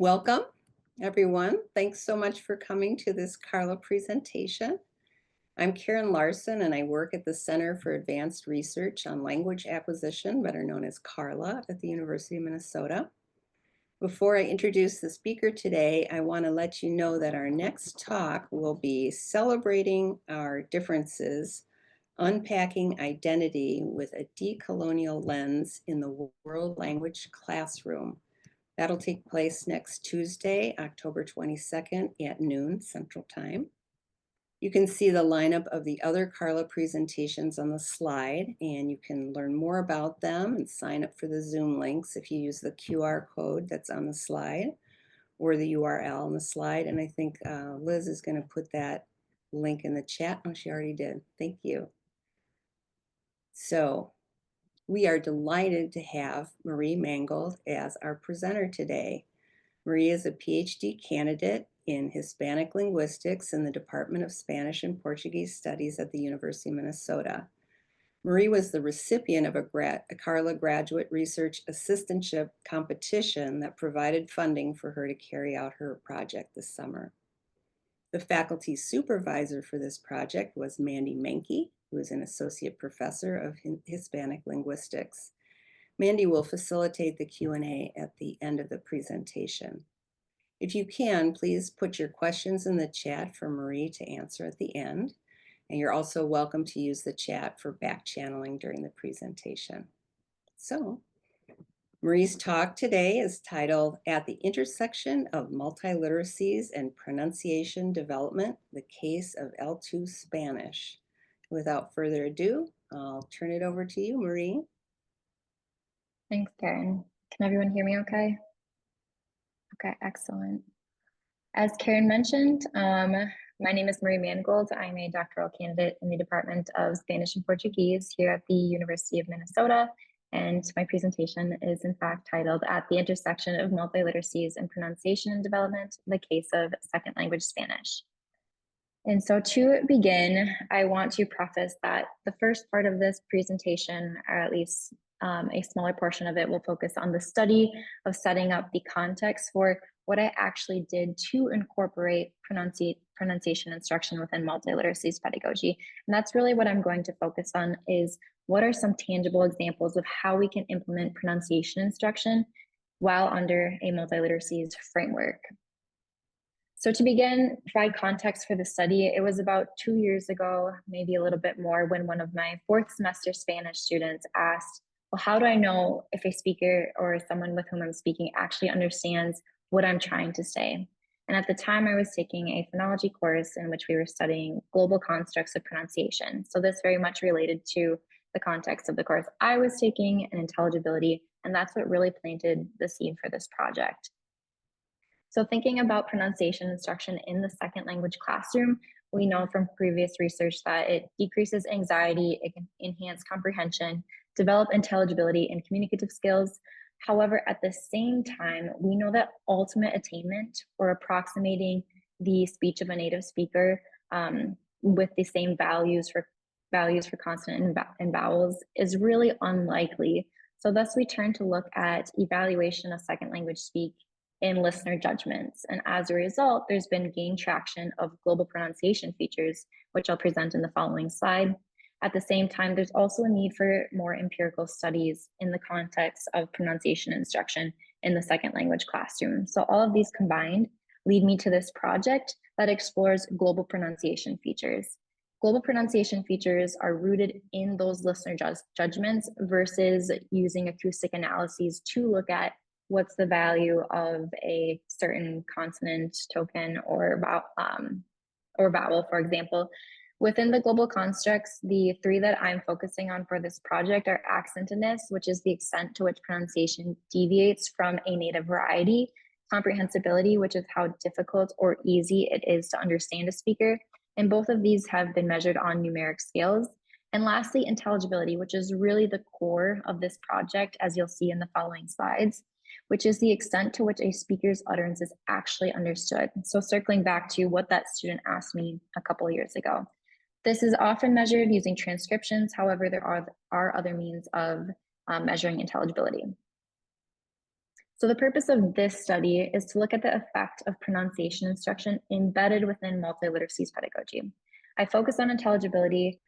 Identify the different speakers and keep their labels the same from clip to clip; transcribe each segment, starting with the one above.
Speaker 1: Welcome, everyone. Thanks so much for coming to this Carla presentation. I'm Karen Larson, and I work at the Center for Advanced Research on Language Acquisition, better known as CARLA, at the University of Minnesota. Before I introduce the speaker today, I want to let you know that our next talk will be celebrating our differences, unpacking identity with a decolonial lens in the world language classroom. That'll take place next Tuesday, October 22nd at noon Central Time. You can see the lineup of the other Carla presentations on the slide, and you can learn more about them and sign up for the Zoom links if you use the QR code that's on the slide or the URL on the slide. And I think Liz is going to put that link in the chat. Oh, she already did. Thank you. So we are delighted to have Marie Mangold as our presenter today. Marie is a Ph.D. candidate in Hispanic Linguistics in the Department of Spanish and Portuguese Studies at the University of Minnesota. Marie was the recipient of a Carla Graduate Research Assistantship competition that provided funding for her to carry out her project this summer. The faculty supervisor for this project was Mandy Menke, who is an associate professor of Hispanic Linguistics. Mandy will facilitate the Q&A at the end of the presentation. If you can, please put your questions in the chat for Marie to answer at the end. And you're also welcome to use the chat for back channeling during the presentation. So, Marie's talk today is titled At the Intersection of Multiliteracies and Pronunciation Development, the Case of L2 Spanish. Without further ado, I'll turn it over to you, Marie.
Speaker 2: Thanks, Karen. Can everyone hear me okay? Okay, excellent. As Karen mentioned, my name is Marie Mangold. I'm a doctoral candidate in the Department of Spanish and Portuguese here at the University of Minnesota. And my presentation is in fact titled At the Intersection of Multiliteracies and Pronunciation and Development, the Case of Second Language Spanish. And so to begin, I want to preface that the first part of this presentation, or at least a smaller portion of it, will focus on the study of setting up the context for what I actually did to incorporate pronunciation instruction within multiliteracies pedagogy. And that's really what I'm going to focus on, is what are some tangible examples of how we can implement pronunciation instruction while under a multiliteracies framework. So to begin, provide context for the study, it was about 2 years ago, maybe a little bit more, when one of my fourth semester Spanish students asked, well, how do I know if a speaker or someone with whom I'm speaking actually understands what I'm trying to say? And at the time I was taking a phonology course in which we were studying global constructs of pronunciation. So this very much related to the context of the course I was taking and intelligibility, and that's what really planted the seed for this project. So thinking about pronunciation instruction in the second language classroom, we know from previous research that it decreases anxiety, it can enhance comprehension, develop intelligibility and communicative skills. However, at the same time, we know that ultimate attainment, or approximating the speech of a native speaker with the same values for consonant and vowels, is really unlikely. So thus we turn to look at evaluation of second language speak in listener judgments. And as a result, there's been gained traction of global pronunciation features, which I'll present in the following slide. At the same time, there's also a need for more empirical studies in the context of pronunciation instruction in the second language classroom. So all of these combined lead me to this project that explores global pronunciation features. Global pronunciation features are rooted in those listener judgments versus using acoustic analyses to look at what's the value of a certain consonant, token, or vowel, for example. Within the global constructs, the three that I'm focusing on for this project are accentedness, which is the extent to which pronunciation deviates from a native variety, comprehensibility, which is how difficult or easy it is to understand a speaker, and both of these have been measured on numeric scales. And lastly, intelligibility, which is really the core of this project, as you'll see in the following slides, which is the extent to which a speaker's utterance is actually understood. So circling back to what that student asked me a couple of years ago. This is often measured using transcriptions. However, there are other means of measuring intelligibility. So the purpose of this study is to look at the effect of pronunciation instruction embedded within multiliteracies pedagogy. I focus on intelligibility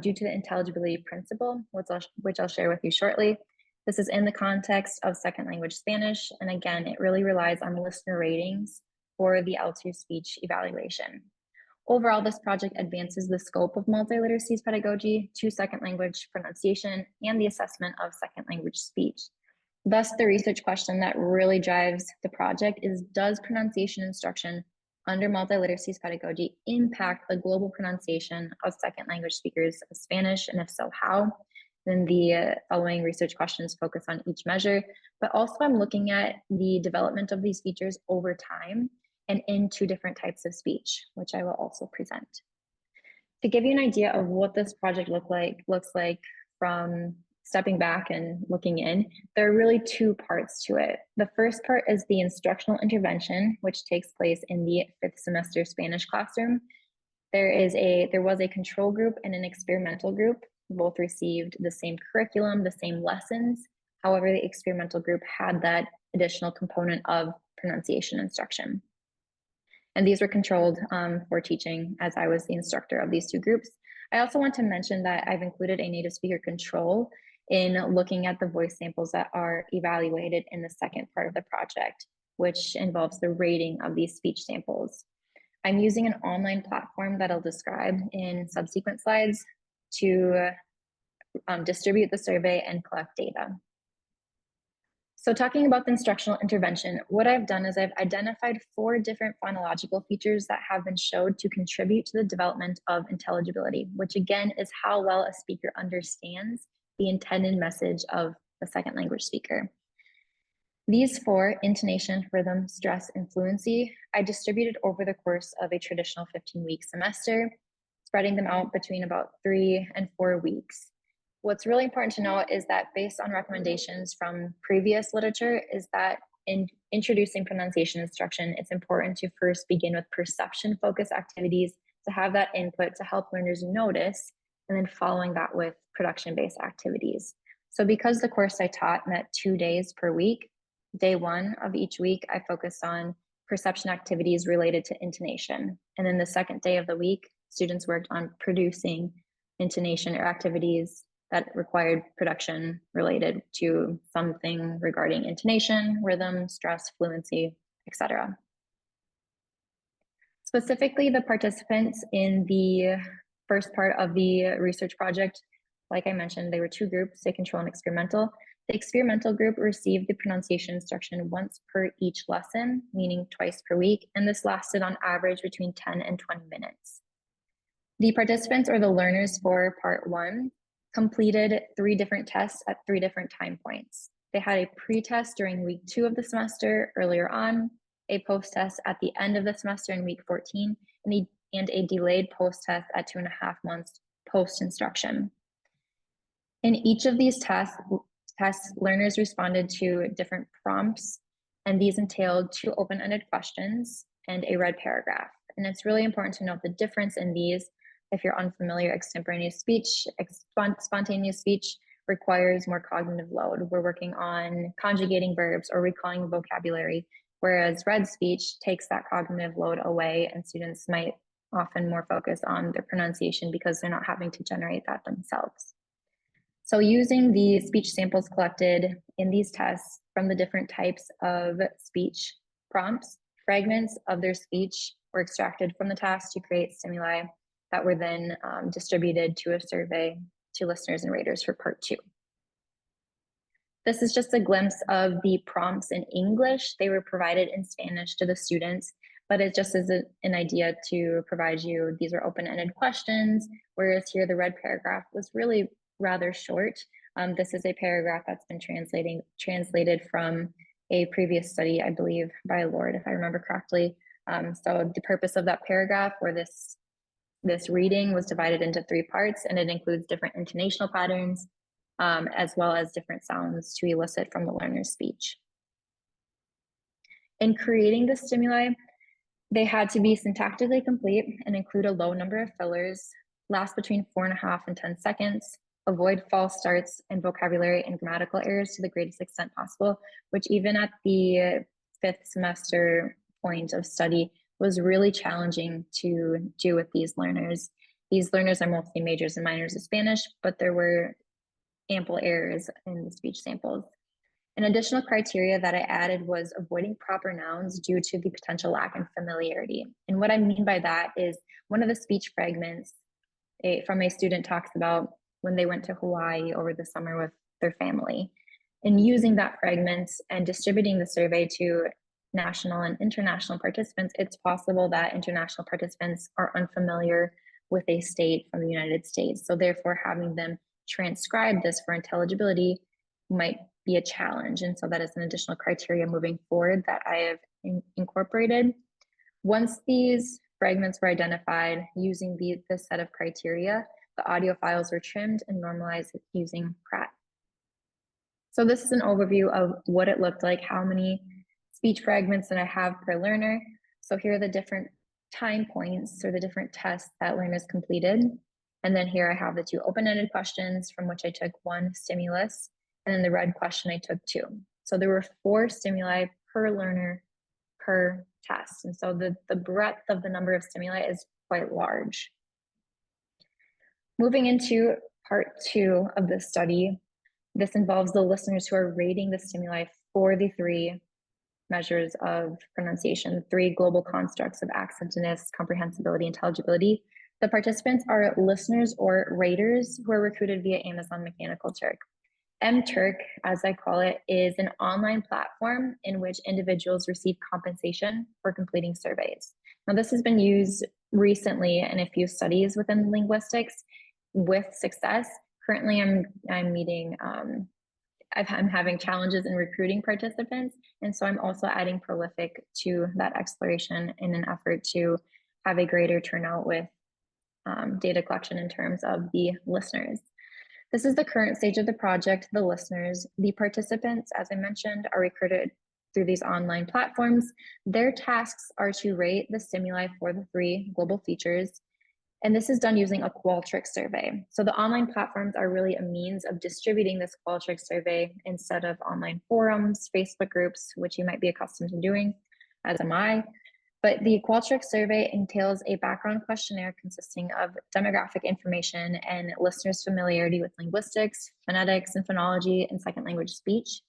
Speaker 2: due to the intelligibility principle, which I'll share with you shortly. This is in the context of second language Spanish, and again, it really relies on listener ratings for the L2 speech evaluation. Overall, this project advances the scope of multiliteracies pedagogy to second language pronunciation and the assessment of second language speech. Thus, the research question that really drives the project is, does pronunciation instruction under multiliteracies pedagogy impact the global pronunciation of second language speakers of Spanish, and if so, how? Then the following research questions focus on each measure, but also I'm looking at the development of these features over time and in two different types of speech, which I will also present. To give you an idea of what this project looks like from stepping back and looking in, there are really two parts to it. The first part is the instructional intervention, which takes place in the 5th semester Spanish classroom. There was a control group and an experimental group. Both received the same curriculum, the same lessons. However, the experimental group had that additional component of pronunciation instruction. And these were controlled for teaching, as I was the instructor of these two groups. I also want to mention that I've included a native speaker control in looking at the voice samples that are evaluated in the second part of the project, which involves the rating of these speech samples. I'm using an online platform that I'll describe in subsequent slides to distribute the survey and collect data. So talking about the instructional intervention, what I've done is I've identified 4 different phonological features that have been shown to contribute to the development of intelligibility, which again is how well a speaker understands the intended message of the second language speaker. These 4, intonation, rhythm, stress, and fluency, I distributed over the course of a traditional 15-week semester, spreading them out between about 3 and 4 weeks. What's really important to note is that based on recommendations from previous literature is that in introducing pronunciation instruction, it's important to first begin with perception-focused activities to have that input to help learners notice, and then following that with production-based activities. So because the course I taught met 2 days per week, day 1 of each week, I focused on perception activities related to intonation. And then the second day of the week, students worked on producing intonation or activities that required production related to something regarding intonation, rhythm, stress, fluency, etc. Specifically, the participants in the first part of the research project, like I mentioned, they were 2 groups, a control and experimental. The experimental group received the pronunciation instruction once per each lesson, meaning twice per week, and this lasted on average between 10 and 20 minutes. The participants, or the learners for part 1, completed 3 different tests at 3 different time points. They had a pre-test during week 2 of the semester earlier on, a post-test at the end of the semester in week 14, and a delayed post-test at 2.5 months post-instruction. In each of these tests, learners responded to different prompts, and these entailed 2 open-ended questions and a read paragraph. And it's really important to note the difference in these. If you're unfamiliar, extemporaneous speech, spontaneous speech requires more cognitive load. We're working on conjugating verbs or recalling vocabulary, whereas read speech takes that cognitive load away, and students might often more focus on their pronunciation because they're not having to generate that themselves. So using the speech samples collected in these tests from the different types of speech prompts, fragments of their speech were extracted from the task to create stimuli that were then distributed to a survey to listeners and raters for part 2. This is just a glimpse of the prompts in English. They were provided in Spanish to the students, but it just is an idea to provide you, these are open-ended questions, whereas here the read paragraph was really rather short. This is a paragraph that's been translated from a previous study, I believe, by Lord, if I remember correctly. So the purpose of that paragraph, or this reading, was divided into 3 parts, and it includes different intonational patterns, as well as different sounds to elicit from the learner's speech. In creating the stimuli, they had to be syntactically complete and include a low number of fillers, last between 4.5 and 10 seconds, avoid false starts and vocabulary and grammatical errors to the greatest extent possible, which even at the fifth semester point of study was really challenging to do with these learners. These learners are mostly majors and minors of Spanish, but there were ample errors in the speech samples. An additional criteria that I added was avoiding proper nouns due to the potential lack in familiarity. And what I mean by that is one of the speech fragments from a student talks about when they went to Hawaii over the summer with their family. And using that fragment and distributing the survey to national and international participants, it's possible that international participants are unfamiliar with a state from the United States. So therefore having them transcribe this for intelligibility might be a challenge. And so that is an additional criteria moving forward that I have incorporated. Once these fragments were identified using this set of criteria, the audio files were trimmed and normalized using Pratt. So this is an overview of what it looked like, how many speech fragments that I have per learner. So here are the different time points or the different tests that learners completed. And then here I have the two open-ended questions from which I took one stimulus, and then the red question I took two. So there were 4 stimuli per learner per test. And so the breadth of the number of stimuli is quite large. Moving into part 2 of the study, this involves the listeners who are rating the stimuli for the 3 measures of pronunciation, 3 global constructs of accentedness, comprehensibility, intelligibility. The participants are listeners or raters who are recruited via Amazon Mechanical Turk. MTurk, as I call it, is an online platform in which individuals receive compensation for completing surveys. Now, this has been used recently in a few studies within linguistics with success. Currently, I'm having challenges in recruiting participants, and so I'm also adding Prolific to that exploration in an effort to have a greater turnout with data collection in terms of the listeners. This is the current stage of the project, the listeners. The participants, as I mentioned, are recruited through these online platforms. Their tasks are to rate the stimuli for the 3 global features, and this is done using a Qualtrics survey. So the online platforms are really a means of distributing this Qualtrics survey instead of online forums, Facebook groups, which you might be accustomed to doing, as am I. But the Qualtrics survey entails a background questionnaire consisting of demographic information and listeners' familiarity with linguistics, phonetics, and phonology, and second language speech.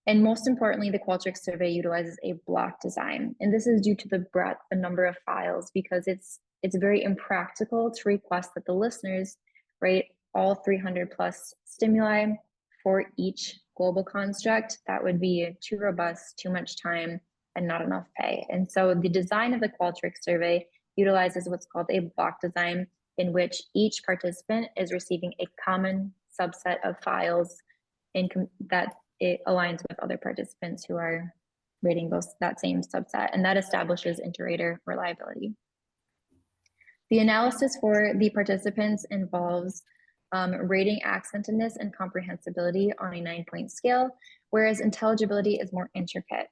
Speaker 2: And most importantly, the Qualtrics survey utilizes a block design. And this is due to the breadth, the number of files, because it's very impractical to request that the listeners rate all 300 plus stimuli for each global construct. That would be too robust, too much time, and not enough pay. And so the design of the Qualtrics survey utilizes what's called a block design, in which each participant is receiving a common subset of files that it aligns with other participants who are rating that same subset, and that establishes inter-rater reliability. The analysis for the participants involves rating accentedness and comprehensibility on a 9-point scale, whereas intelligibility is more intricate.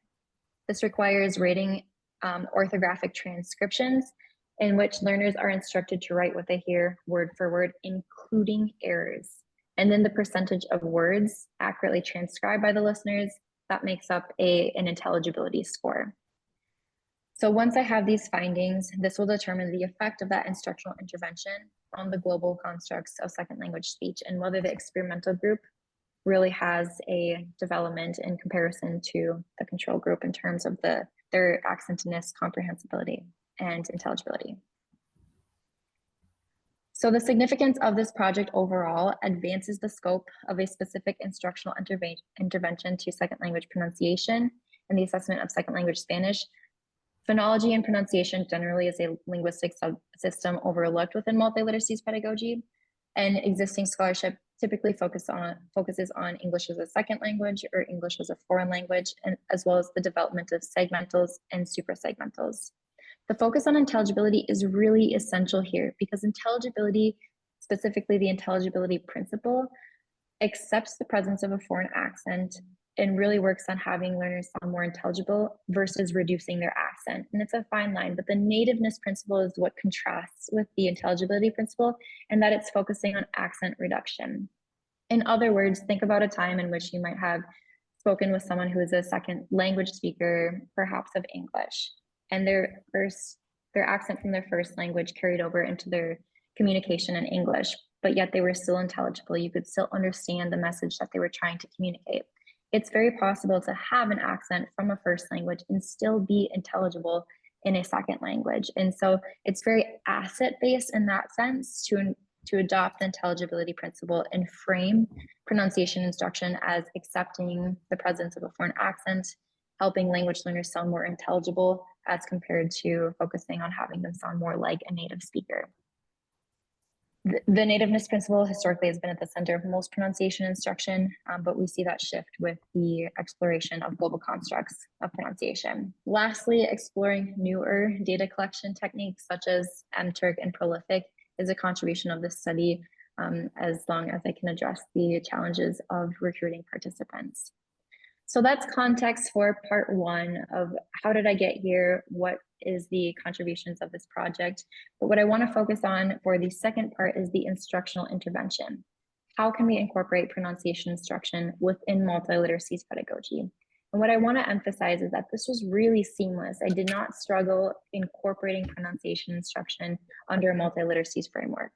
Speaker 2: This requires rating orthographic transcriptions in which learners are instructed to write what they hear word for word, including errors. And then the percentage of words accurately transcribed by the listeners, that makes up an intelligibility score. So once I have these findings, this will determine the effect of that instructional intervention on the global constructs of second language speech and whether the experimental group really has a development in comparison to the control group in terms of their accentedness, comprehensibility, and intelligibility. So the significance of this project overall advances the scope of a specific instructional intervention to second language pronunciation and the assessment of second language Spanish. Phonology and pronunciation generally is a linguistic subsystem overlooked within multiliteracies pedagogy, and existing scholarship typically focuses on English as a second language or English as a foreign language, and as well as the development of segmentals and suprasegmentals. The focus on intelligibility is really essential here because intelligibility, specifically the intelligibility principle, accepts the presence of a foreign accent and really works on having learners sound more intelligible versus reducing their accent. And it's a fine line, but the nativeness principle is what contrasts with the intelligibility principle, and that it's focusing on accent reduction. In other words, think about a time in which you might have spoken with someone who is a second language speaker, perhaps of English, and their accent from their first language carried over into their communication in English, but yet they were still intelligible. You could still understand the message that they were trying to communicate. It's very possible to have an accent from a first language and still be intelligible in a second language. And so it's very asset-based in that sense to adopt the intelligibility principle and frame pronunciation instruction as accepting the presence of a foreign accent, helping language learners sound more intelligible as compared to focusing on having them sound more like a native speaker. The nativeness principle historically has been at the center of most pronunciation instruction, but we see that shift with the exploration of global constructs of pronunciation. Lastly, exploring newer data collection techniques such as MTurk and Prolific is a contribution of this study, as long as I can address the challenges of recruiting participants. So that's context for part one of how did I get here? What is the contributions of this project? But what I want to focus on for the second part is the instructional intervention. How can we incorporate pronunciation instruction within multiliteracies pedagogy? And what I want to emphasize is that this was really seamless. I did not struggle incorporating pronunciation instruction under a multiliteracies framework.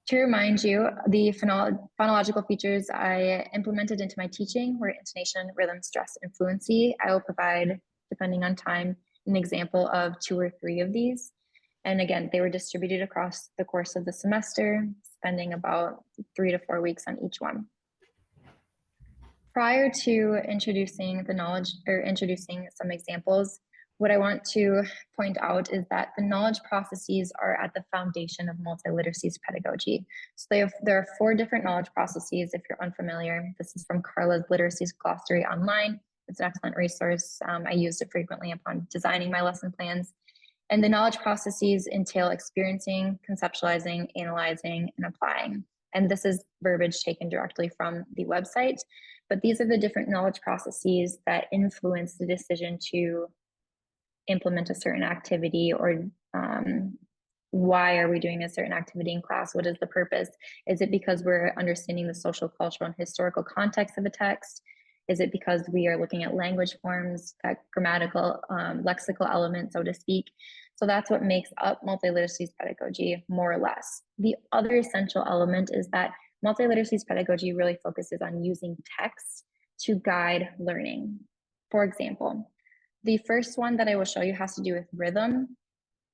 Speaker 2: To remind you, the phonological features I implemented into my teaching were intonation, rhythm, stress, and fluency. I will provide, depending on time, an example of 2 or 3 of these. And again, they were distributed across the course of the semester, spending about 3 to 4 weeks on each one. Prior to introducing the knowledge or introducing some examples, what I want to point out is that the knowledge processes are at the foundation of multiliteracies pedagogy. So there are 4 different knowledge processes if you're unfamiliar. This is from Carla's Literacies Glossary online. It's an excellent resource. I used it frequently upon designing my lesson plans. And the knowledge processes entail experiencing, conceptualizing, analyzing, and applying. And this is verbiage taken directly from the website. But these are the different knowledge processes that influence the decision to implement a certain activity, or why are we doing a certain activity in class? What is the purpose? Is it because we're understanding the social, cultural, and historical context of a text? Is it because we are looking at language forms, that grammatical, lexical element, so to speak? So that's what makes up multiliteracies pedagogy, more or less. The other essential element is that multiliteracies pedagogy really focuses on using text to guide learning. For example, the first one that I will show you has to do with rhythm,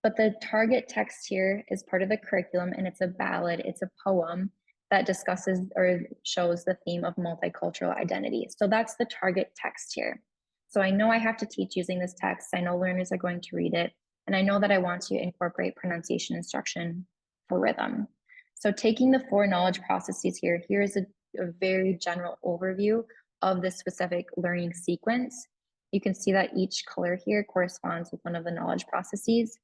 Speaker 2: but the target text here is part of the curriculum, and it's a ballad, it's a poem that discusses or shows the theme of multicultural identity. So that's the target text here. So I know I have to teach using this text, I know learners are going to read it, and I know that I want to incorporate pronunciation instruction for rhythm. So taking the 4 knowledge processes here, here's a very general overview of the specific learning sequence. You can see that each color here corresponds with one of the knowledge processes.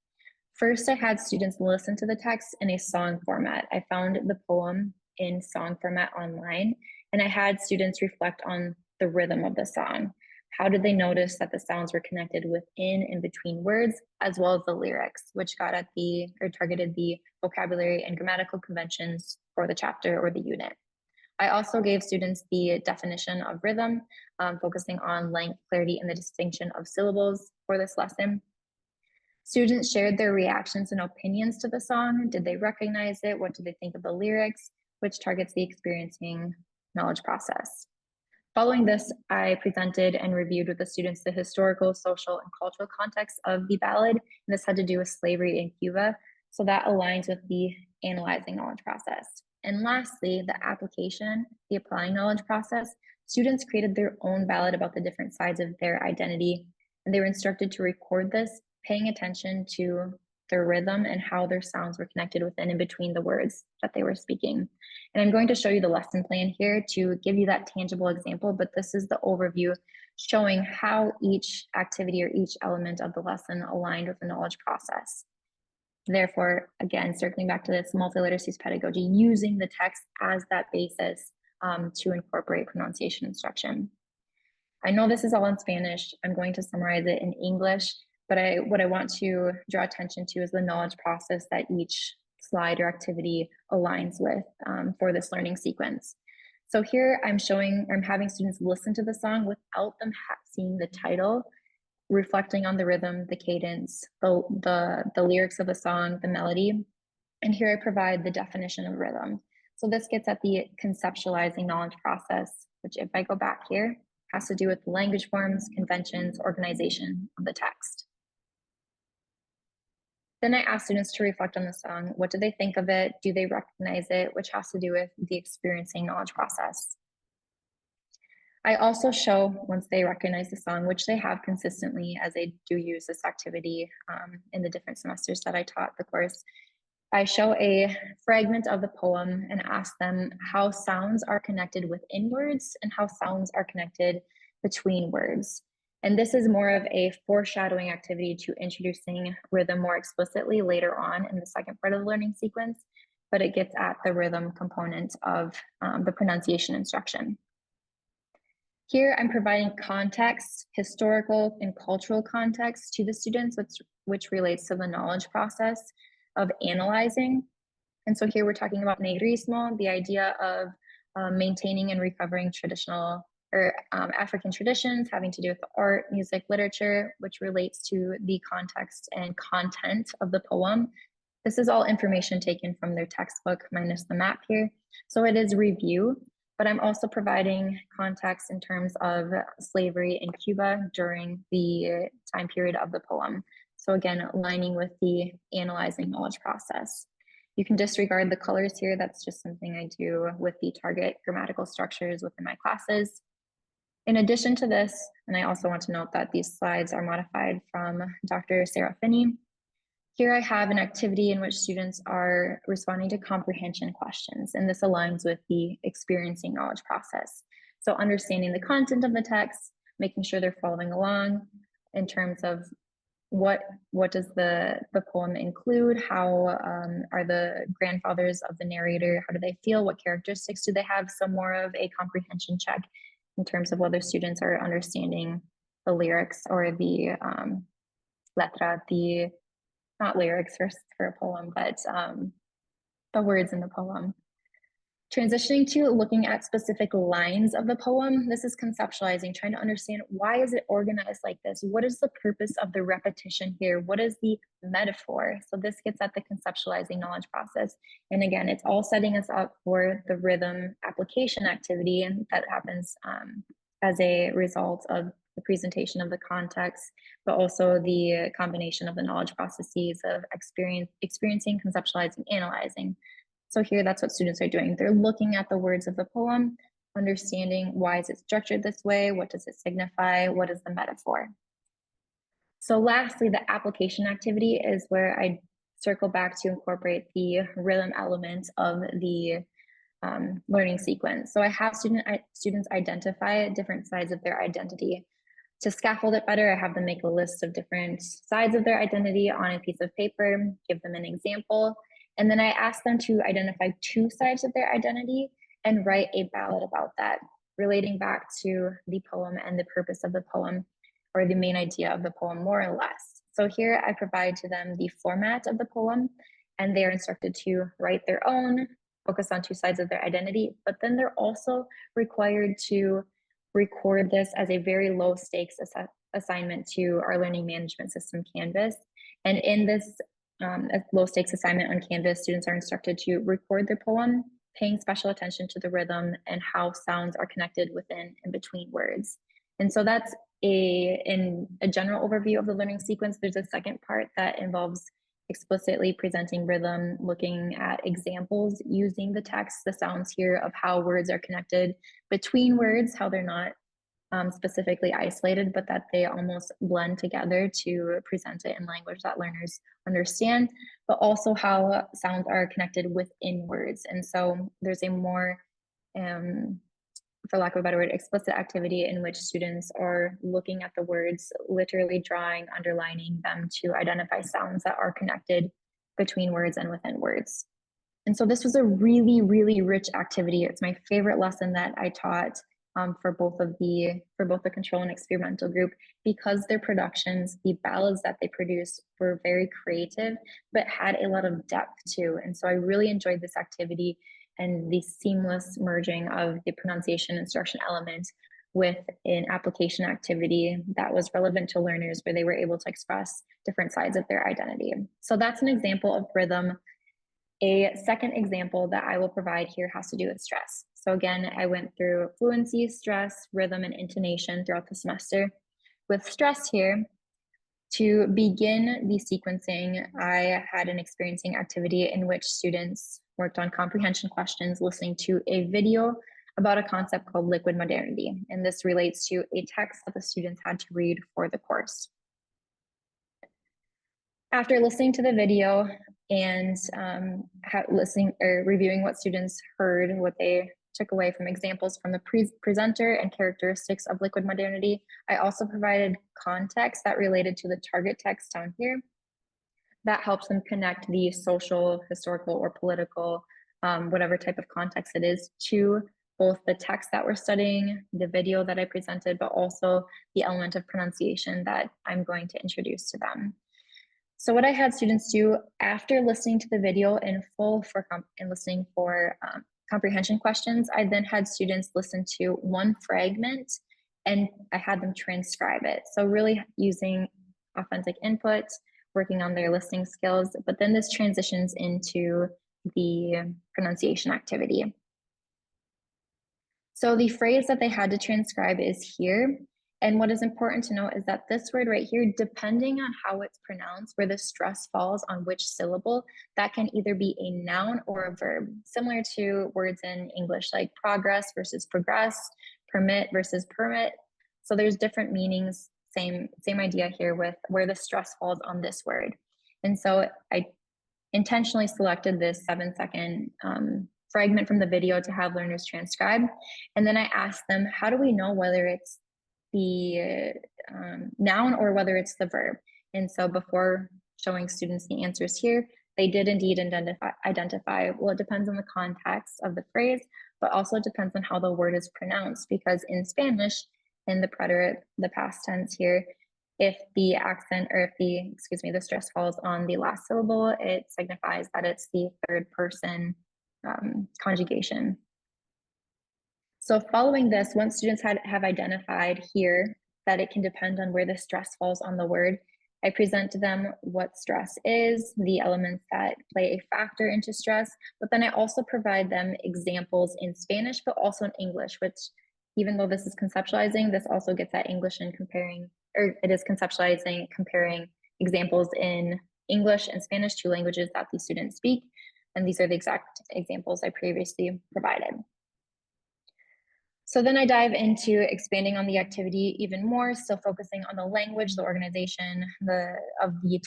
Speaker 2: First, I had students listen to the text in a song format. I found the poem in song format online, and I had students reflect on the rhythm of the song. How did they notice that the sounds were connected within and between words, as well as the lyrics, which got at targeted the vocabulary and grammatical conventions for the chapter or the unit. I also gave students the definition of rhythm, focusing on length, clarity, and the distinction of syllables for this lesson. Students shared their reactions and opinions to the song. Did they recognize it? What did they think of the lyrics? Which targets the experiencing knowledge process. Following this, I presented and reviewed with the students the historical, social, and cultural context of the ballad. And this had to do with slavery in Cuba. So that aligns with the analyzing knowledge process. And lastly, the application, the applying knowledge process. Students created their own ballad about the different sides of their identity, and they were instructed to record this, paying attention to their rhythm and how their sounds were connected within and between the words that they were speaking. And I'm going to show you the lesson plan here to give you that tangible example, but this is the overview showing how each activity or each element of the lesson aligned with the knowledge process. Therefore, again, circling back to this multiliteracies pedagogy, using the text as that basis to incorporate pronunciation instruction. I know this is all in Spanish. I'm going to summarize it in English, but what I want to draw attention to is the knowledge process that each slide or activity aligns with for this learning sequence. So here I'm having students listen to the song without them seeing the title, reflecting on the rhythm, the cadence, the lyrics of the song, the melody. And here I provide the definition of rhythm. So this gets at the conceptualizing knowledge process, which if I go back here, has to do with language forms, conventions, organization of the text. Then I ask students to reflect on the song. What do they think of it? Do they recognize it? Which has to do with the experiencing knowledge process. I also show, once they recognize the song, which they have consistently as they do use this activity in the different semesters that I taught the course, I show a fragment of the poem and ask them how sounds are connected within words and how sounds are connected between words. And this is more of a foreshadowing activity to introducing rhythm more explicitly later on in the second part of the learning sequence, but it gets at the rhythm component of the pronunciation instruction. Here I'm providing context, historical and cultural context to the students, which relates to the knowledge process of analyzing. And so here we're talking about negrismo, the idea of maintaining and recovering traditional or African traditions having to do with art, music, literature, which relates to the context and content of the poem. This is all information taken from their textbook minus the map here. So it is review, but I'm also providing context in terms of slavery in Cuba during the time period of the poem. So again, aligning with the analyzing knowledge process. You can disregard the colors here. That's just something I do with the target grammatical structures within my classes. In addition to this, and I also want to note that these slides are modified from Dr. Sarah Finney. Here I have an activity in which students are responding to comprehension questions, and this aligns with the experiencing knowledge process. So understanding the content of the text, making sure they're following along in terms of what does the poem include, how are the grandfathers of the narrator, how do they feel, what characteristics do they have, so more of a comprehension check in terms of whether students are understanding the lyrics or the letra, not lyrics for a poem, but the words in the poem. Transitioning to looking at specific lines of the poem, this is conceptualizing, trying to understand why is it organized like this? What is the purpose of the repetition here? What is the metaphor? So this gets at the conceptualizing knowledge process. And again, it's all setting us up for the rhythm application activity, and that happens as a result of the presentation of the context, but also the combination of the knowledge processes of experiencing, conceptualizing, analyzing. So here, that's what students are doing. They're looking at the words of the poem, understanding why is it structured this way, what does it signify, what is the metaphor. So lastly, the application activity is where I circle back to incorporate the rhythm element of the learning sequence. So I have students identify different sides of their identity. To scaffold it better, I have them make a list of different sides of their identity on a piece of paper, give them an example, and then I ask them to identify two sides of their identity and write a ballad about that, relating back to the poem and the purpose of the poem, or the main idea of the poem, more or less. So here I provide to them the format of the poem, and they are instructed to write their own, focus on two sides of their identity, but then they're also required to record this as a very low stakes assignment to our learning management system, Canvas. And in this low stakes assignment on Canvas, students are instructed to record their poem, paying special attention to the rhythm and how sounds are connected within and between words. And so that's in a general overview of the learning sequence. There's a second part that involves explicitly presenting rhythm, looking at examples using the text, the sounds here of how words are connected between words, how they're not specifically isolated, but that they almost blend together to present it in language that learners understand, but also how sounds are connected within words. And so there's a more, for lack of a better word, explicit activity in which students are looking at the words, literally drawing, underlining them to identify sounds that are connected between words and within words. And so this was a really, really rich activity. It's my favorite lesson that I taught for both the control and experimental group, because their productions, the ballads that they produced, were very creative, but had a lot of depth too. And so I really enjoyed this activity and the seamless merging of the pronunciation instruction element with an application activity that was relevant to learners, where they were able to express different sides of their identity. So that's an example of rhythm. A second example that I will provide here has to do with stress. So again, I went through fluency, stress, rhythm, and intonation throughout the semester. With stress here, to begin the sequencing, I had an experiencing activity in which students worked on comprehension questions, listening to a video about a concept called liquid modernity. And this relates to a text that the students had to read for the course. After listening to the video and listening or reviewing what students heard, what they took away from examples from the presenter and characteristics of liquid modernity, I also provided context that related to the target text down here that helps them connect the social, historical, or political, whatever type of context it is, to both the text that we're studying, the video that I presented, but also the element of pronunciation that I'm going to introduce to them. So what I had students do after listening to the video in full and listening for comprehension questions, I then had students listen to one fragment and I had them transcribe it. So really using authentic input, working on their listening skills, but then this transitions into the pronunciation activity. So the phrase that they had to transcribe is here. And what is important to note is that this word right here, depending on how it's pronounced, where the stress falls on which syllable, that can either be a noun or a verb, similar to words in English like progress versus progress, permit versus permit. So there's different meanings, same idea here with where the stress falls on this word. And so I intentionally selected this 7-second fragment from the video to have learners transcribe. And then I asked them, how do we know whether it's the noun or whether it's the verb? And so before showing students the answers here, they did indeed identify, well, it depends on the context of the phrase, but also it depends on how the word is pronounced, because in Spanish, in the preterite, the past tense here, if the accent or if the stress falls on the last syllable, it signifies that it's the third person conjugation. So following this, once students have identified here that it can depend on where the stress falls on the word, I present to them what stress is, the elements that play a factor into stress, but then I also provide them examples in Spanish, but also in English, which, even though this is conceptualizing, this also gets at English and comparing, or it is conceptualizing, comparing examples in English and Spanish, two languages that the students speak. And these are the exact examples I previously provided. So then I dive into expanding on the activity even more, so focusing on the language, the organization of the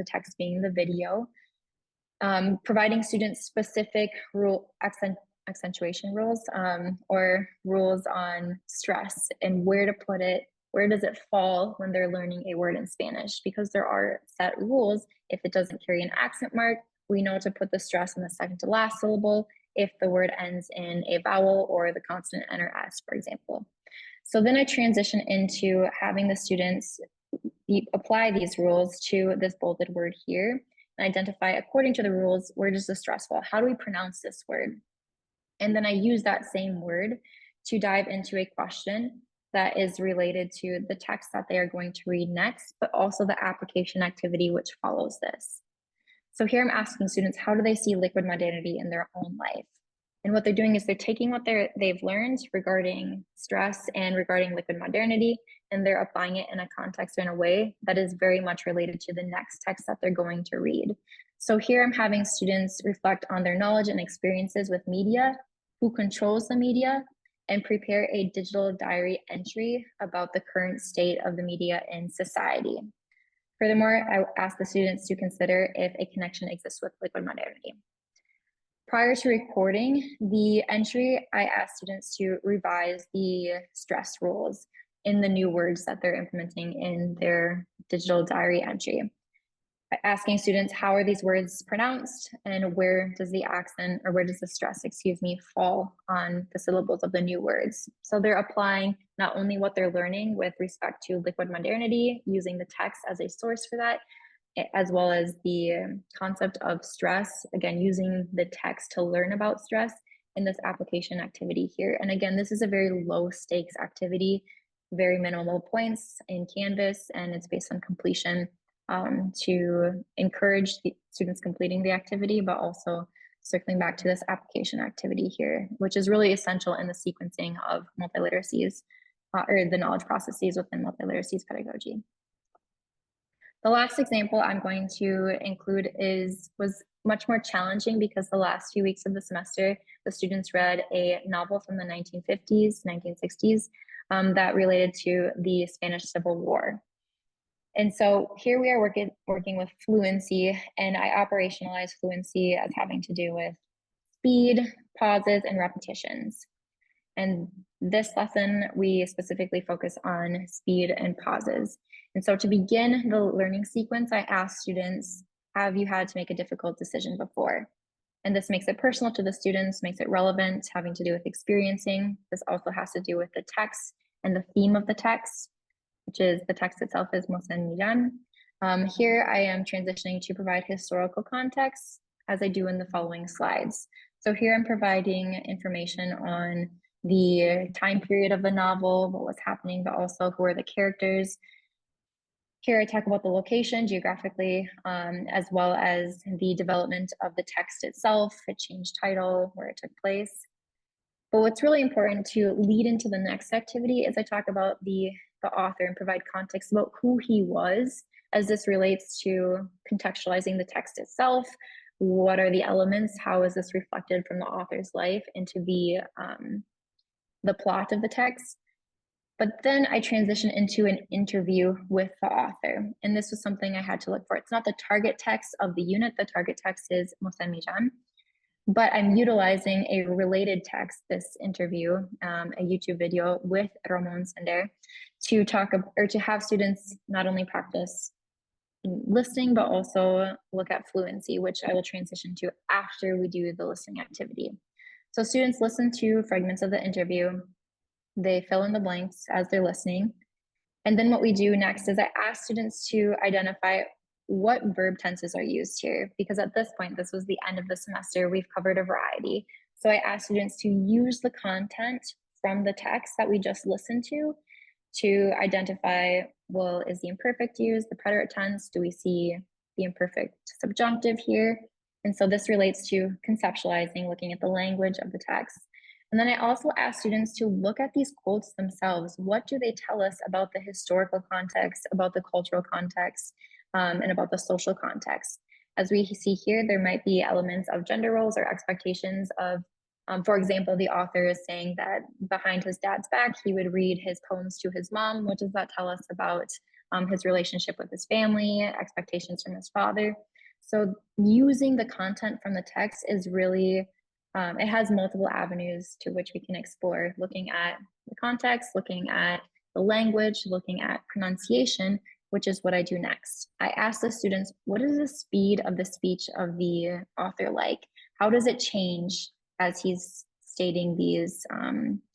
Speaker 2: text being the video, providing students specific accentuation rules or rules on stress and where to put it, where does it fall when they're learning a word in Spanish, because there are set rules. If it doesn't carry an accent mark, we know to put the stress on the second to last syllable if the word ends in a vowel or the consonant N or S, for example. So then I transition into having the students apply these rules to this bolded word here and identify, according to the rules, where does the stress fall? How do we pronounce this word? And then I use that same word to dive into a question that is related to the text that they are going to read next, but also the application activity which follows this. So here I'm asking students, how do they see liquid modernity in their own life? And what they're doing is they're taking what they've learned regarding stress and regarding liquid modernity, and they're applying it in a context or in a way that is very much related to the next text that they're going to read. So here I'm having students reflect on their knowledge and experiences with media, who controls the media, and prepare a digital diary entry about the current state of the media in society. Furthermore, I ask the students to consider if a connection exists with liquid modernity. Prior to recording the entry, I ask students to revise the stress rules in the new words that they're implementing in their digital diary entry. asking students how are these words pronounced and where does the accent or where does the stress, excuse me, fall on the syllables of the new words. So they're applying not only what they're learning with respect to liquid modernity, using the text as a source for that, as well as the concept of stress, again, using the text to learn about stress in this application activity here. And again, this is a very low stakes activity, very minimal points in Canvas, and it's based on completion to encourage the students completing the activity, but also circling back to this application activity here, which is really essential in the sequencing of multiliteracies or the knowledge processes within multiliteracies pedagogy. The last example I'm going to include was much more challenging because the last few weeks of the semester, the students read a novel from the 1950s, 1960s that related to the Spanish Civil War. And so here we are working with fluency, and I operationalize fluency as having to do with speed, pauses, and repetitions. And this lesson, we specifically focus on speed and pauses. And so to begin the learning sequence, I ask students, have you had to make a difficult decision before? And this makes it personal to the students, makes it relevant, having to do with experiencing. This also has to do with the text and the theme of the text, which is the text itself is Mosen Millán. Here I am transitioning to provide historical context as I do in the following slides. So here I'm providing information on the time period of the novel, what was happening, but also who are the characters. Here I talk about the location geographically, as well as the development of the text itself, it changed title, where it took place. But what's really important to lead into the next activity is I talk about the author and provide context about who he was as this relates to contextualizing the text itself. What are the elements? How is this reflected from the author's life into the plot of the text? But then I transition into an interview with the author. And this was something I had to look for. It's not the target text of the unit. The target text is Mosen Millán. But I'm utilizing a related text, this interview, a YouTube video with Ramon Sender to talk or to have students not only practice listening, but also look at fluency, which I will transition to after we do the listening activity. So students listen to fragments of the interview. They fill in the blanks as they're listening. And then what we do next is I ask students to identify what verb tenses are used here, because at this point, this was the end of the semester, we've covered a variety. So I ask students to use the content from the text that we just listened to identify, well, is the imperfect used, the preterite tense? Do we see the imperfect subjunctive here? And so this relates to conceptualizing, looking at the language of the text. And then I also ask students to look at these quotes themselves. What do they tell us about the historical context, about the cultural context, and about the social context? As we see here, there might be elements of gender roles or expectations of, for example, the author is saying that behind his dad's back, he would read his poems to his mom. What does that tell us about his relationship with his family, expectations from his father? So using the content from the text is really, it has multiple avenues to which we can explore, looking at the context, looking at the language, looking at pronunciation, which is what I do next. I ask the students, what is the speed of the speech of the author like? How does it change as he's stating these,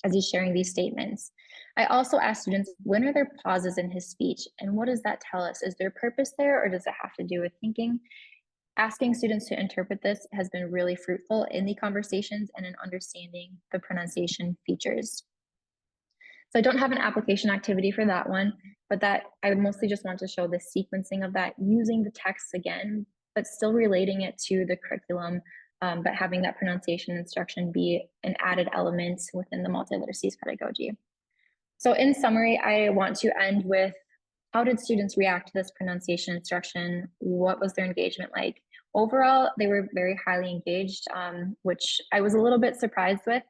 Speaker 2: as he's sharing these statements? I also ask students, when are there pauses in his speech? And what does that tell us? Is there purpose there, or does it have to do with thinking? Asking students to interpret this has been really fruitful in the conversations and in understanding the pronunciation features. So I don't have an application activity for that one, but that I mostly just want to show the sequencing of that, using the text again, but still relating it to the curriculum, but having that pronunciation instruction be an added element within the multiliteracies pedagogy. So in summary, I want to end with, how did students react to this pronunciation instruction? What was their engagement like? Overall, they were very highly engaged, which I was a little bit surprised with,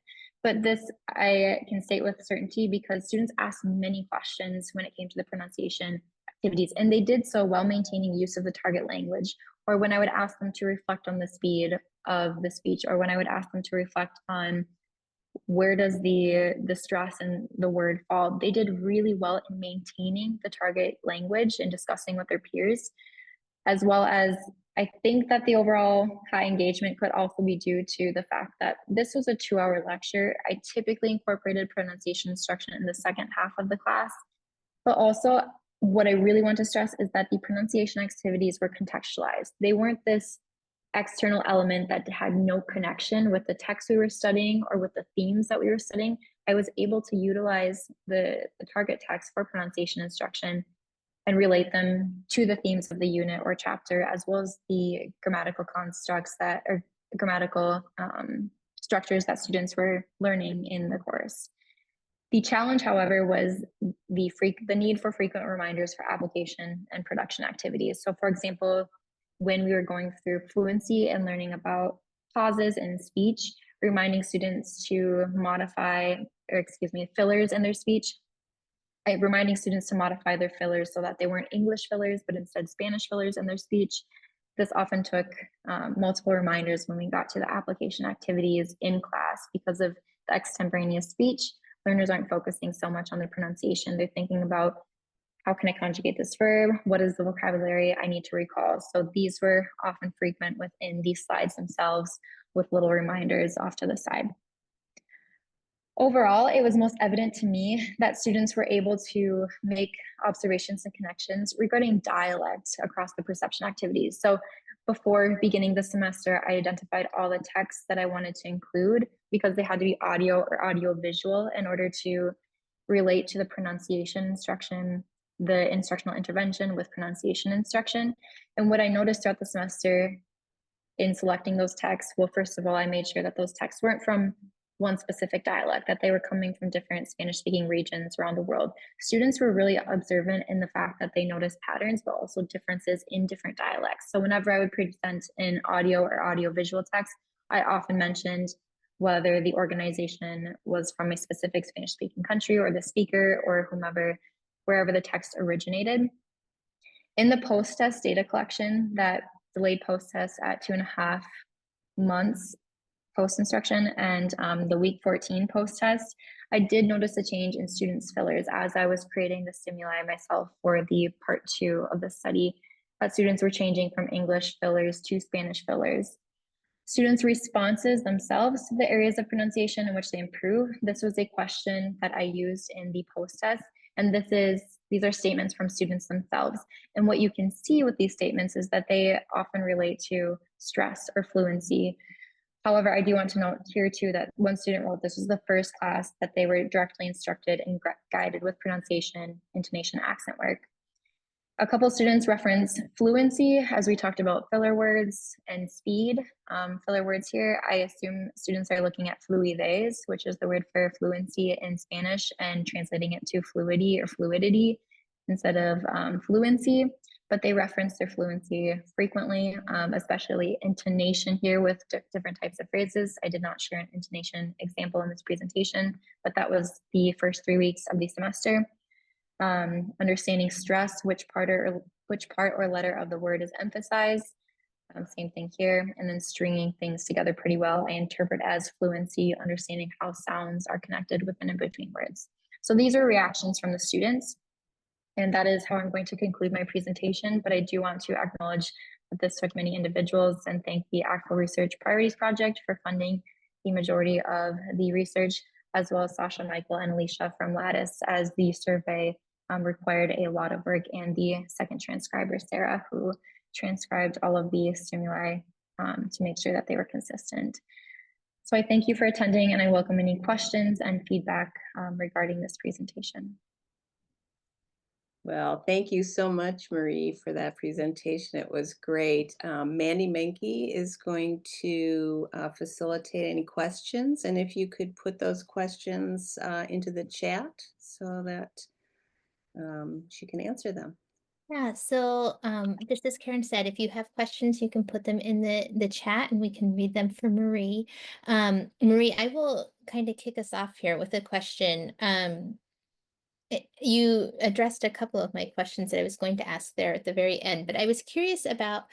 Speaker 2: but this I can state with certainty because students asked many questions when it came to the pronunciation activities, and they did so while maintaining use of the target language, or when I would ask them to reflect on the speed of the speech, or when I would ask them to reflect on where does the stress and the word fall. They did really well in maintaining the target language and discussing with their peers. as well as I think that the overall high engagement could also be due to the fact that this was a 2-hour lecture. I typically incorporated pronunciation instruction in the second half of the class, but also what I really want to stress is that the pronunciation activities were contextualized. They weren't this external element that had no connection with the text we were studying or with the themes that we were studying. I was able to utilize the target text for pronunciation instruction and relate them to the themes of the unit or chapter, as well as the grammatical constructs that are grammatical structures that students were learning in the course. The challenge, however, was the need for frequent reminders for application and production activities. So, for example, when we were going through fluency and learning about pauses in speech, reminding students to modify, or excuse me, fillers in their speech, reminding students to modify their fillers so that they weren't English fillers, but instead Spanish fillers in their speech. This often took multiple reminders when we got to the application activities in class because of the extemporaneous speech. Learners aren't focusing so much on their pronunciation. They're thinking about how can I conjugate this verb? What is the vocabulary I need to recall? So these were often frequent within these slides themselves with little reminders off to the side. Overall, it was most evident to me that students were able to make observations and connections regarding dialect across the perception activities. So before beginning the semester, I identified all the texts that I wanted to include because they had to be audio or audio visual in order to relate to the pronunciation instruction, the instructional intervention with pronunciation instruction. And what I noticed throughout the semester in selecting those texts, well, first of all, I made sure that those texts weren't from one specific dialect, that they were coming from different Spanish-speaking regions around the world. Students were really observant in the fact that they noticed patterns, but also differences in different dialects. So whenever I would present an audio or audio-visual text, I often mentioned whether the organization was from a specific Spanish-speaking country or the speaker or whomever, wherever the text originated. In the post-test data collection, that delayed post-test at 2.5 months post-instruction and the week 14 post-test, I did notice a change in students' fillers as I was creating the stimuli myself for the part 2 of the study, that students were changing from English fillers to Spanish fillers. Students' responses themselves to the areas of pronunciation in which they improve. This was a question that I used in the post-test, and these are statements from students themselves. And what you can see with these statements is that they often relate to stress or fluency. However, I do want to note here too that one student wrote this was the first class that they were directly instructed and guided with pronunciation, intonation, accent work. A couple students reference fluency as we talked about filler words and speed. Filler words here, I assume students are looking at fluidez, which is the word for fluency in Spanish, and translating it to fluidity or fluidity instead of fluency. But they reference their fluency frequently, especially intonation here with different types of phrases. I did not share an intonation example in this presentation, but that was the first 3 weeks of the semester. Understanding stress, which part or letter of the word is emphasized. Same thing here. And then stringing things together pretty well, I interpret as fluency, understanding how sounds are connected within and between words. So these are reactions from the students. And that is how I'm going to conclude my presentation. But I do want to acknowledge that this took many individuals and thank the ACTFL Research Priorities Project for funding the majority of the research, as well as Sasha, Michael, and Alicia from Lattice, as the survey required a lot of work, and the second transcriber, Sarah, who transcribed all of the stimuli to make sure that they were consistent. So I thank you for attending, and I welcome any questions and feedback regarding this presentation.
Speaker 1: Well, thank you so much, Marie, for that presentation. It was great. Mandy Menke is going to facilitate any questions, and if you could put those questions into the chat so that she can answer them.
Speaker 3: Yeah, so just as Karen said, if you have questions, you can put them in the chat and we can read them for Marie. Marie, I will kind of kick us off here with a question. You addressed a couple of my questions that I was going to ask there at the very end, but I was curious about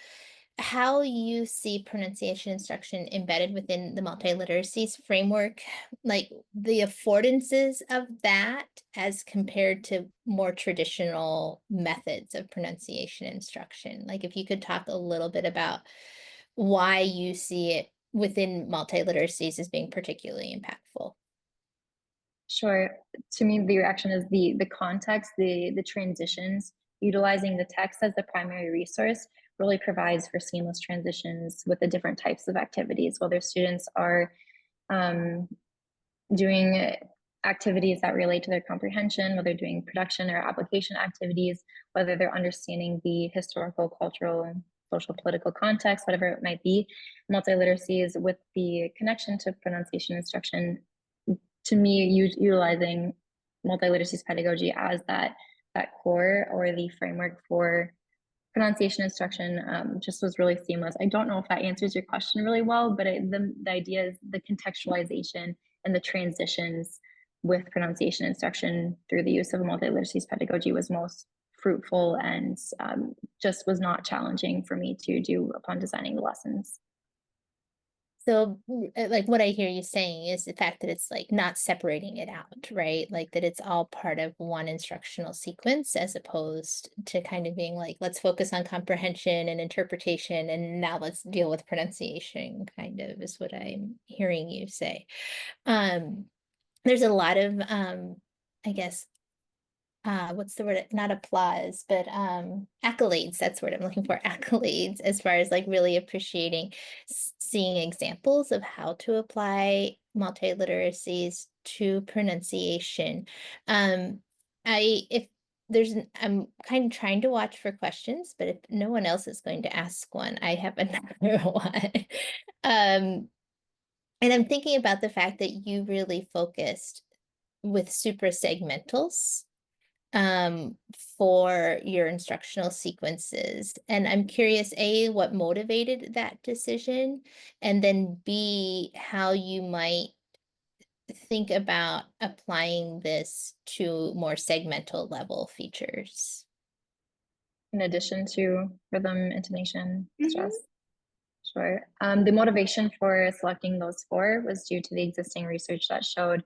Speaker 3: how you see pronunciation instruction embedded within the multiliteracies framework, like the affordances of that as compared to more traditional methods of pronunciation instruction. Like if you could talk a little bit about why you see it within multiliteracies as being particularly impactful.
Speaker 2: Sure. To me, the reaction is the context, the transitions, utilizing the text as the primary resource really provides for seamless transitions with the different types of activities, whether students are doing activities that relate to their comprehension, whether doing production or application activities, whether they're understanding the historical, cultural, and social political context, whatever it might be. Multiliteracies with the connection to pronunciation instruction, to me, utilizing multiliteracies pedagogy as that core or the framework for pronunciation instruction just was really seamless. I don't know if that answers your question really well, but the idea is the contextualization and the transitions with pronunciation instruction through the use of multiliteracies pedagogy was most fruitful and just was not challenging for me to do upon designing the lessons.
Speaker 3: So, like what I hear you saying is the fact that it's like not separating it out, right? Like that it's all part of one instructional sequence as opposed to kind of being like, let's focus on comprehension and interpretation, and now let's deal with pronunciation, kind of is what I'm hearing you say. Um, there's a lot of, I guess, what's the word, not applause, but accolades, that's what I'm looking for, accolades, as far as like really appreciating seeing examples of how to apply multiliteracies to pronunciation. I if there's I'm kind of trying to watch for questions, but if no one else is going to ask one, I have another one. um and I'm thinking about the fact that you really focused with super segmentals for your instructional sequences. And I'm curious, A, what motivated that decision, and then B, how you might think about applying this to more segmental level features.
Speaker 2: In addition to rhythm, intonation, stress. Sure. The motivation for selecting those four was due to the existing research that showed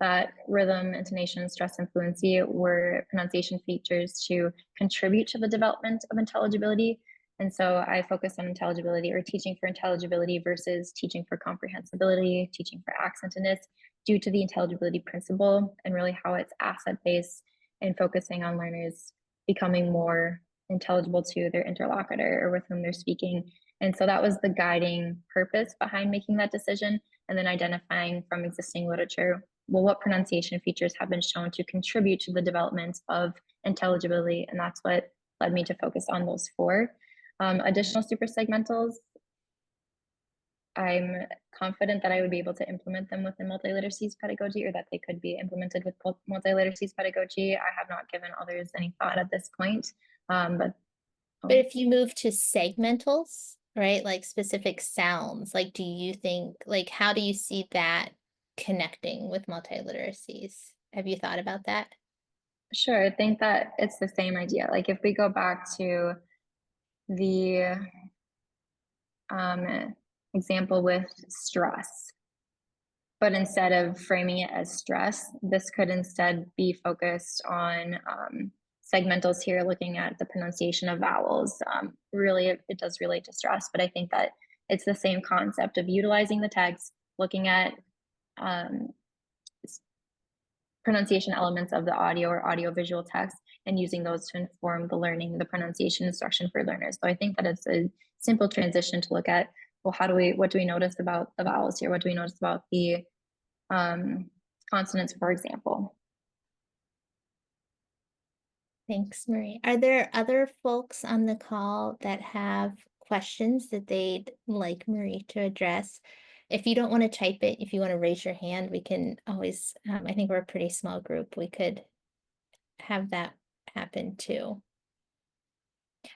Speaker 2: that rhythm, intonation, stress, and fluency were pronunciation features to contribute to the development of intelligibility. And so I focused on intelligibility or teaching for intelligibility versus teaching for comprehensibility, teaching for accentedness, due to the intelligibility principle and really how it's asset-based and focusing on learners becoming more intelligible to their interlocutor or with whom they're speaking. And so that was the guiding purpose behind making that decision, and then identifying from existing literature, well, what pronunciation features have been shown to contribute to the development of intelligibility, and that's what led me to focus on those four. Additional super segmentals, I'm confident that I would be able to implement them within multiliteracies pedagogy, or that they could be implemented with multiliteracies pedagogy. I have not given others any thought at this point, but
Speaker 3: if you move to segmentals, right, like specific sounds, like do you think, like how do you see that connecting with multiliteracies? Have you thought about that?
Speaker 2: Sure, I think that it's the same idea. Like if we go back to the example with stress, but instead of framing it as stress, this could instead be focused on segmentals here, looking at the pronunciation of vowels. Really, it does relate to stress, but I think that it's the same concept of utilizing the text, looking at pronunciation elements of the audio or audio-visual text, and using those to inform the learning, the pronunciation instruction for learners. So I think that it's a simple transition to look at, well, what do we notice about the vowels here? What do we notice about the consonants, for example?
Speaker 3: Thanks, Marie. Are there other folks on the call that have questions that they'd like Marie to address? If you don't want to type it, if you want to raise your hand, we can always, I think we're a pretty small group. We could have that happen too.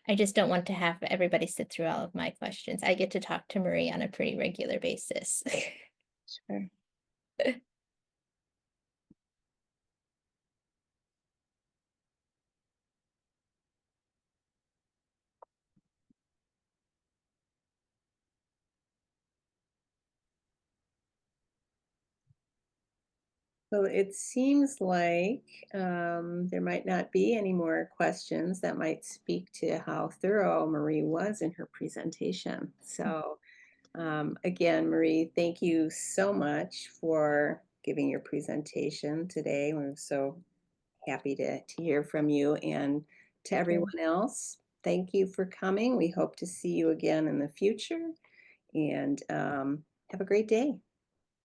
Speaker 3: I just don't want to have everybody sit through all of my questions. I get to talk to Marie on a pretty regular basis.
Speaker 2: Sure.
Speaker 1: So it seems like there might not be any more questions that might speak to how thorough Marie was in her presentation. So again, Marie, thank you so much for giving your presentation today. We're so happy to hear from you. And to
Speaker 2: Thank you.
Speaker 1: everyone else, thank you for coming. We hope to see you again in the future. And have a great day.